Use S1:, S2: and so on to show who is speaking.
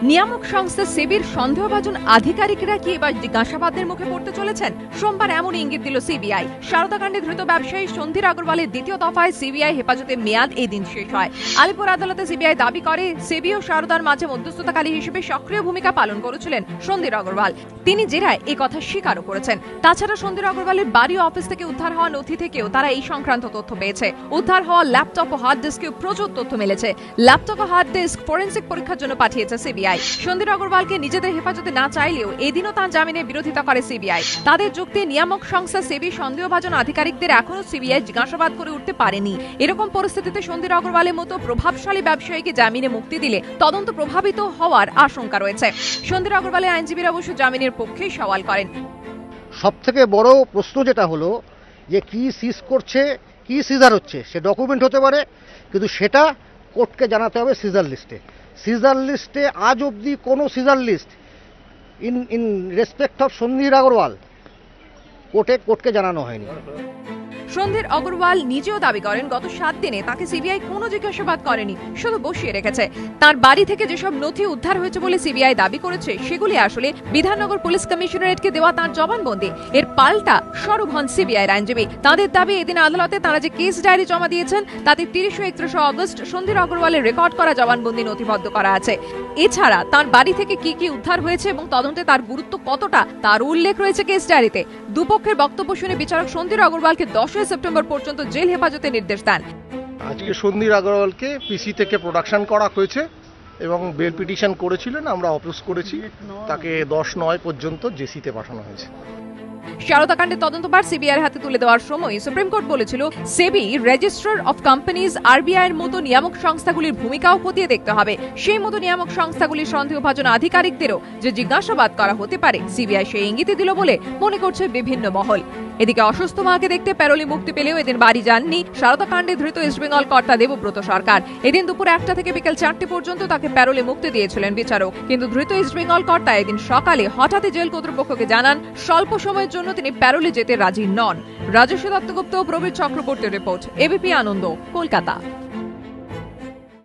S1: নিয়ামক সংস্থা সেবির সন্দেহভাজন আধিকারিকরা কি এবার জিজ্ঞাসাবাদের মুখে পড়তে চলেছেন? সোমবার এমন ইঙ্গিত দিল সিবিআই। সারদাকাণ্ডে ধৃত ব্যবসায়ী সন্দীপ আগরওয়ালের দ্বিতীয় দফায় সিবিআই হেফাজতে মেয়াদ এই দিন শেষ হয়। আলিপুর আদালতে সিবিআই দাবি করে, সেবি ও সারদার মাঝে মধ্যস্থতাকারী হিসেবে সক্রিয় ভূমিকা পালন করেছিলেন সন্দীপ আগরওয়াল। তিনি জেরায় এই কথা স্বীকারও করেছেন। তাছাড়া সন্দীপ আগরওয়ালের বাড়ি ও অফিস থেকে উদ্ধার হওয়া নথি থেকেও তারা এই সংক্রান্ত তথ্য পেয়েছে। উদ্ধার হওয়া ল্যাপটপ ও হার্ড ডিস্কেও প্রচুর তথ্য মিলেছে। ল্যাপটপ ও হার্ড ডিস্ক ফরেনসিক পরীক্ষার জন্য পাঠিয়েছে সিবিআই। সন্দীপ আগরওয়ালকে নিজেদের হেফাজতে না চাইলেও এদিনও তার জামিনের বিরোধিতা করে সিবিআই। তাদের যুক্তি, নিয়ামক সংস্থা সেবি সন্দেহভাজন আধিকারিকদের এখনো সিবিআই জিজ্ঞাসাবাদ করে উঠতে পারেনি। এরকম পরিস্থিতিতে সন্দীপ আগরওয়ালের মতো প্রভাবশালী ব্যবসায়ীকে জামিনে মুক্তি দিলে তদন্ত প্রভাবিত হওয়ার আশঙ্কা রয়েছে। সন্দীপ আগরওয়ালের আইনজীবীরা অবশ্য জামিনের পক্ষে সওয়াল করেন।
S2: সবথেকে বড় প্রশ্ন যেটা হলো যে কি সিজ করছে, কি সিজার হচ্ছে, সে ডকুমেন্ট হতে পারে, কিন্তু সেটা কোর্টকে জানাতে হবে সিজার লিস্টে। সিজার লিস্টে আজ অবধি কোনো seizure list in respect of Sandip Agarwal কোর্টকে জানানো হয়নি।
S1: সন্দীপ আগরওয়াল নিজেও দাবি করেন, গত 7 দিনে তাকে সিবিআই কোনো জিজ্ঞাসাবাদ করেনি, শুধু বসিয়ে রেখেছে। তার বাড়ি থেকে যেসব নথি উদ্ধার হয়েছে বলে সিবিআই দাবি করেছে, সেগুলি আসলে বিধাননগর পুলিশ কমিশনারেটকে দেওয়া তার জবানবন্দি। এর পাল্টা সরব হন সিবিআইর আইনজীবী। তাদের দাবি, এদিন আদালতে তারা যে কেস ডায়েরি জমা দিয়েছেন তাতে 30 ও 31 অগস্ট সন্দীপ আগরওয়ালের রেকর্ড করা জবানবন্দি নথিবদ্ধ করা আছে। এছাড়া তার বাড়ি থেকে কি কি উদ্ধার হয়েছে এবং তদন্তে তার গুরুত্ব কতটা তার উল্লেখ রয়েছে কেস ডায়েরিতে। দুপক্ষের বক্তব্য শুনে বিচারক সন্দীপ আগরওয়ালকে 10 সেপ্টেম্বর পর্যন্ত জেল হেফাজতে নির্দেশ দেন।
S3: আজকে সন্দীপ আগরওয়ালকে পিসি থেকে প্রোডাকশন করা হয়েছে এবং বেল পিটিশন করেছিলেন, আমরা অপোজ করেছি। তাকে 10/9 পর্যন্ত জেসিতে পাঠানো হয়েছে।
S1: সারদাকাণ্ডের তদন্তভার সিবিআইয়ের হাতে তুলে দেওয়ার সময় সুপ্রিম কোর্ট বলেছিল, সেবি, রেজিস্ট্রার অফ কোম্পানিজ, আরবিআই এর মতো নিয়ামক সংস্থাগুলির ভূমিকাও খতিয়ে দেখতে হবে। সেই মতো নিয়ামক সংস্থাগুলির সন্দেহভাজন আধিকারিকদেরও যে জিজ্ঞাসাবাদ করা হতে পারে, সিবিআই সেই ইঙ্গিত দিল বলে মনে করছে বিভিন্ন মহল। এদিকে অসুস্থ মাকে দেখতে প্যারোলে মুক্তি পেলেও এদিন বাড়ি যাননি সারদাকাণ্ডে ধৃত ইস্টবেঙ্গল কর্তা দেবব্রত সরকার। এদিন দুপুর 1টা থেকে বিকেল 4টে পর্যন্ত তাকে প্যারোলে মুক্তি দিয়েছিলেন বিচারক। কিন্তু ধৃত ইস্টবেঙ্গল কর্তা এদিন সকালে হঠাৎই জেল কর্তৃপক্ষকে জানান স্বল্প সময়ের জন্য তিনি প্যারোলে যেতে রাজি নন। রাজস্ব দত্তগুপ্ত, প্রবীর চক্রবর্তীর রিপোর্ট, এবিপি আনন্দ, কলকাতা।